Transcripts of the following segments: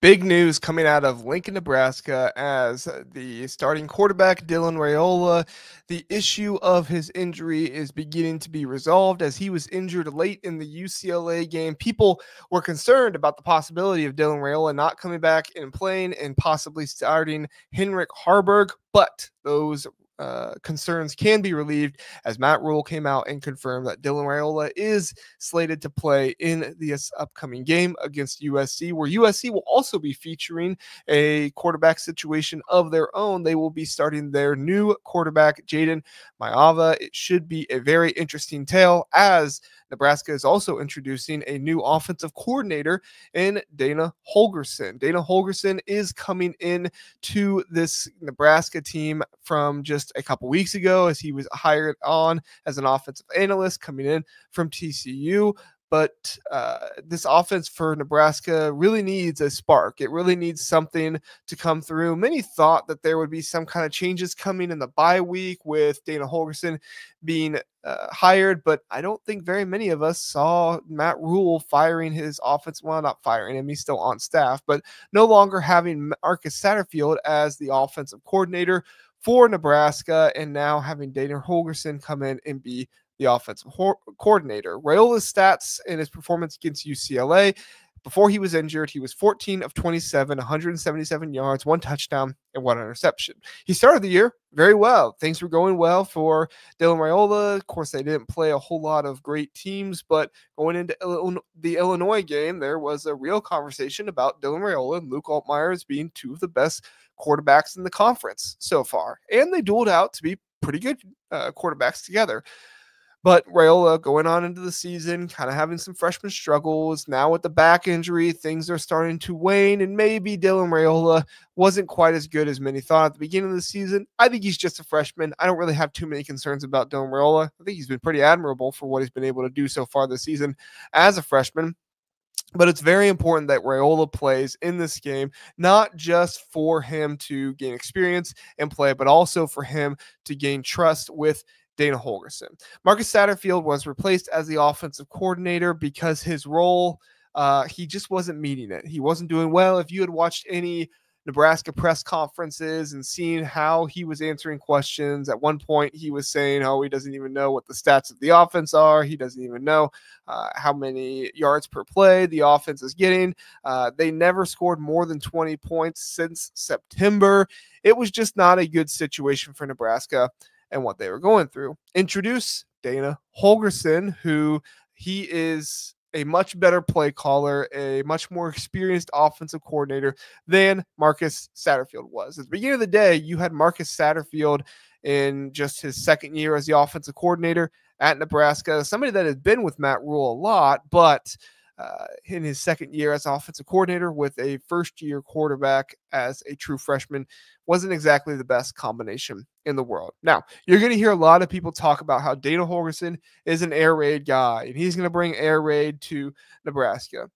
Big news coming out of Lincoln, Nebraska, as the starting quarterback, Dylan Raiola, the issue of his injury is beginning to be resolved as he was injured late in the UCLA game. People were concerned about the possibility of Dylan Raiola not coming back and playing and possibly starting Henrik Harburg, but those concerns can be relieved as Matt Rule came out and confirmed that Dylan Raiola is slated to play in this upcoming game against USC, where USC will also be featuring a quarterback situation of their own. They will be starting their new quarterback, Jaden Maava. It should be a very interesting tale as Nebraska is also introducing a new offensive coordinator in Dana Holgorsen. Dana Holgorsen is coming in to this Nebraska team from just a couple weeks ago as he was hired on as an offensive analyst coming in from TCU. But this offense for Nebraska really needs a spark. It really needs something to come through. Many thought that there would be some kind of changes coming in the bye week with Dana Holgorsen being hired, but I don't think very many of us saw Matt Rule firing his offense. Well, not firing him. He's still on staff, but no longer having Marcus Satterfield as the offensive coordinator for Nebraska, and now having Dana Holgorsen come in and be the offensive coordinator. Raiola's stats in his performance against UCLA before he was injured, he was 14 of 27, 177 yards, 1 touchdown, and 1 interception. He started the year very well. Things were going well for Dylan Raiola. Of course, they didn't play a whole lot of great teams, but going into the Illinois game, there was a real conversation about Dylan Raiola and Luke Altmaier as being two of the best quarterbacks in the conference so far. And they dueled out to be pretty good quarterbacks together. But Raiola going on into the season, kind of having some freshman struggles. Now with the back injury, things are starting to wane, and maybe Dylan Raiola wasn't quite as good as many thought at the beginning of the season. I think he's just a freshman. I don't really have too many concerns about Dylan Raiola. I think he's been pretty admirable for what he's been able to do so far this season as a freshman. But it's very important that Raiola plays in this game, not just for him to gain experience and play, but also for him to gain trust with Dana Holgorsen. Marcus Satterfield was replaced as the offensive coordinator because his role, he just wasn't meeting it. He wasn't doing well. If you had watched any Nebraska press conferences and seen how he was answering questions, at one point he was saying, oh, he doesn't even know what the stats of the offense are. He doesn't even know how many yards per play the offense is getting. They never scored more than 20 points since September. It was just not a good situation for Nebraska and what they were going through. Introduce Dana Holgorsen, who he is a much better play caller, a much more experienced offensive coordinator than Marcus Satterfield was. At the beginning of the day, you had Marcus Satterfield in just his second year as the offensive coordinator at Nebraska, somebody that had been with Matt Rule a lot, but in his second year as offensive coordinator with a first-year quarterback as a true freshman wasn't exactly the best combination in the world. Now, you're going to hear a lot of people talk about how Dana Holgorsen is an air raid guy, and he's going to bring air raid to Nebraska.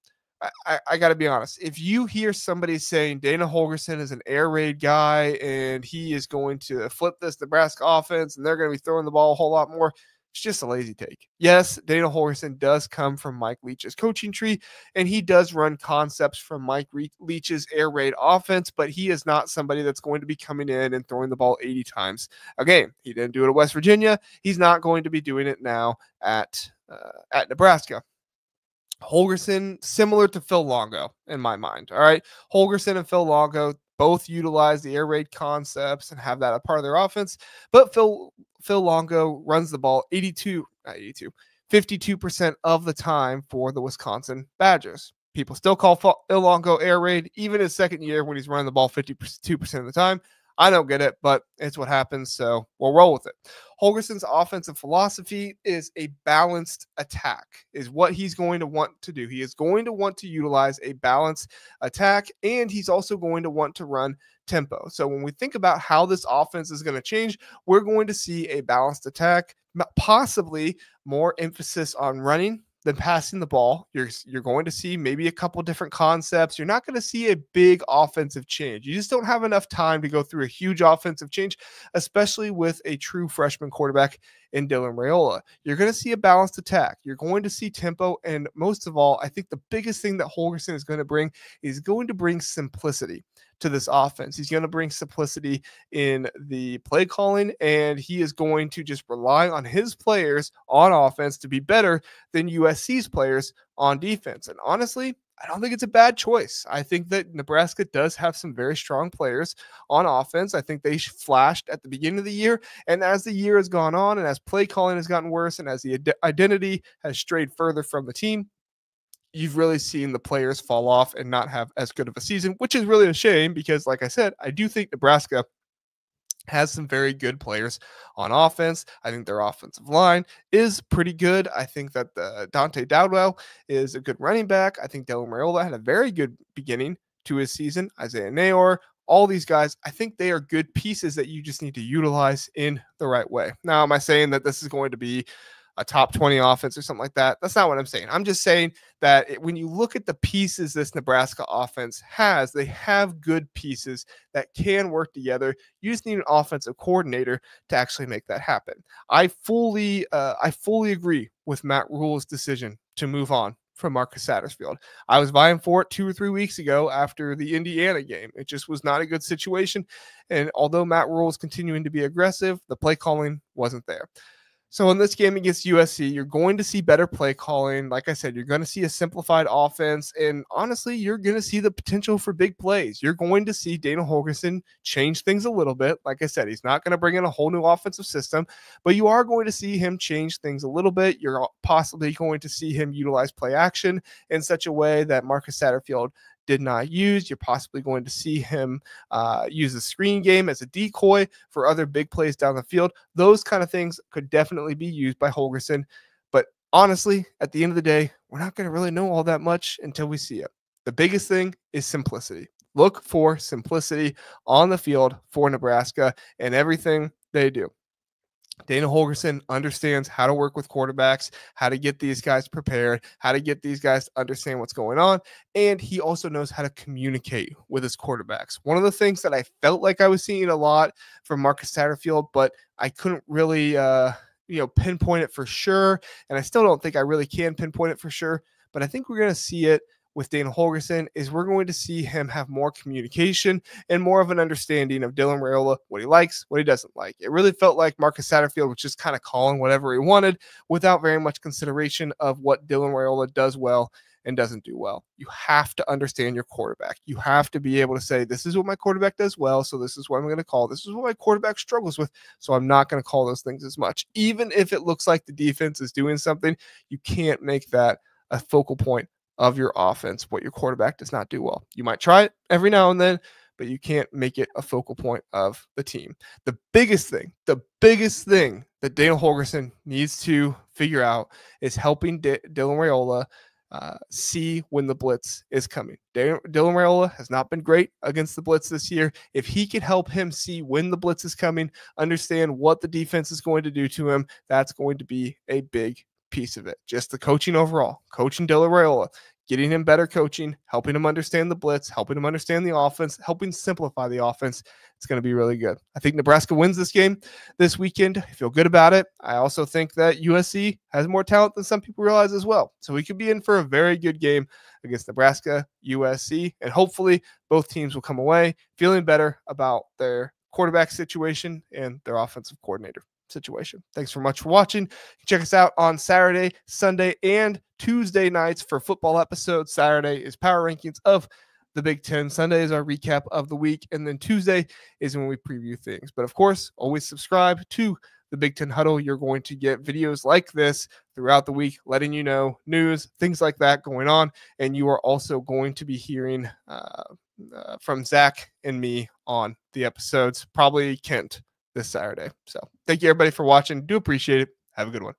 I got to be honest. If you hear somebody saying Dana Holgorsen is an air raid guy and he is going to flip this Nebraska offense and they're going to be throwing the ball a whole lot more, it's just a lazy take. Yes, Dana Holgorsen does come from Mike Leach's coaching tree, and he does run concepts from Mike Leach's air raid offense, but he is not somebody that's going to be coming in and throwing the ball 80 times a game. He didn't do it at West Virginia. He's not going to be doing it now at Nebraska. Holgorsen, similar to Phil Longo in my mind. All right, Holgorsen and Phil Longo both utilize the air raid concepts and have that a part of their offense, but Phil Longo runs the ball 52% of the time for the Wisconsin Badgers. People still call Phil Longo air raid, even his second year when he's running the ball 52% of the time. I don't get it, but it's what happens, so we'll roll with it. Holgorsen's offensive philosophy is a balanced attack, is what he's going to want to do. He is going to want to utilize a balanced attack, and he's also going to want to run tempo. So when we think about how this offense is going to change, we're going to see a balanced attack, possibly more emphasis on running, than passing the ball. You're going to see maybe a couple different concepts. You're not going to see a big offensive change. You just don't have enough time to go through a huge offensive change, especially with a true freshman quarterback in Dylan Raiola. You're going to see a balanced attack. You're going to see tempo. And most of all, I think the biggest thing that Holgorsen is going to bring is going to bring simplicity to this offense. He's going to bring simplicity in the play calling, and he is going to just rely on his players on offense to be better than USC's players on defense. And honestly, I don't think it's a bad choice. I think that Nebraska does have some very strong players on offense. I think they flashed at the beginning of the year. And as the year has gone on and as play calling has gotten worse and as the identity has strayed further from the team, you've really seen the players fall off and not have as good of a season, which is really a shame because, like I said, I do think Nebraska has some very good players on offense. I think their offensive line is pretty good. I think that Dante Dowdwell is a good running back. I think Dylan Raiola had a very good beginning to his season. Isaiah Nayor, all these guys, I think they are good pieces that you just need to utilize in the right way. Now, am I saying that this is going to be a top 20 offense or something like that? That's not what I'm saying. I'm just saying that when you look at the pieces this Nebraska offense has, they have good pieces that can work together. You just need an offensive coordinator to actually make that happen. I fully agree with Matt Rhule's decision to move on from Marcus Satterfield. I was vying for it 2 or 3 weeks ago after the Indiana game. It just was not a good situation. And although Matt Rhule is continuing to be aggressive, the play calling wasn't there. So in this game against USC, you're going to see better play calling. Like I said, you're going to see a simplified offense. And honestly, you're going to see the potential for big plays. You're going to see Dana Holgorsen change things a little bit. Like I said, he's not going to bring in a whole new offensive system, but you are going to see him change things a little bit. You're possibly going to see him utilize play action in such a way that Marcus Satterfield did not use. You're possibly going to see him use the screen game as a decoy for other big plays down the field. Those kind of things could definitely be used by Holgorsen. But honestly, at the end of the day, we're not going to really know all that much until we see it. The biggest thing is simplicity. Look for simplicity on the field for Nebraska and everything they do. Dana Holgorsen understands how to work with quarterbacks, how to get these guys prepared, how to get these guys to understand what's going on, and he also knows how to communicate with his quarterbacks. One of the things that I felt like I was seeing a lot from Marcus Satterfield, but I couldn't really pinpoint it for sure, and I still don't think I really can pinpoint it for sure, but I think we're going to see it with Dana Holgorsen is we're going to see him have more communication and more of an understanding of Dylan Raiola, what he likes, what he doesn't like. It really felt like Marcus Satterfield was just kind of calling whatever he wanted without very much consideration of what Dylan Raiola does well and doesn't do well. You have to understand your quarterback. You have to be able to say, this is what my quarterback does well, so this is what I'm going to call. This is what my quarterback struggles with, so I'm not going to call those things as much. Even if it looks like the defense is doing something, you can't make that a focal point of your offense, what your quarterback does not do well. You might try it every now and then, but you can't make it a focal point of the team. The biggest thing that Dana Holgorsen needs to figure out is helping Dylan Raiola see when the blitz is coming. Dylan Raiola has not been great against the blitz this year. If he can help him see when the blitz is coming, understand what the defense is going to do to him, that's going to be a big piece of it. Just the coaching overall, coaching Dylan Raiola, getting him better coaching, helping him understand the blitz, helping him understand the offense, helping simplify the offense. It's going to be really good. I think Nebraska wins this game this weekend. I feel good about it. I also think that USC has more talent than some people realize as well. So we could be in for a very good game against Nebraska, USC, and hopefully both teams will come away feeling better about their quarterback situation and their offensive coordinator situation. Thanks very much for watching. Check us out on Saturday, Sunday, and Tuesday nights for football episodes. Saturday is power rankings of the Big Ten. Sunday is our recap of the week. And then Tuesday is when we preview things. But of course, always subscribe to the Big Ten Huddle. You're going to get videos like this throughout the week, letting you know news, things like that going on. And you are also going to be hearing from Zach and me on the episodes, probably Kent this Saturday. So thank you everybody for watching. Do appreciate it. Have a good one.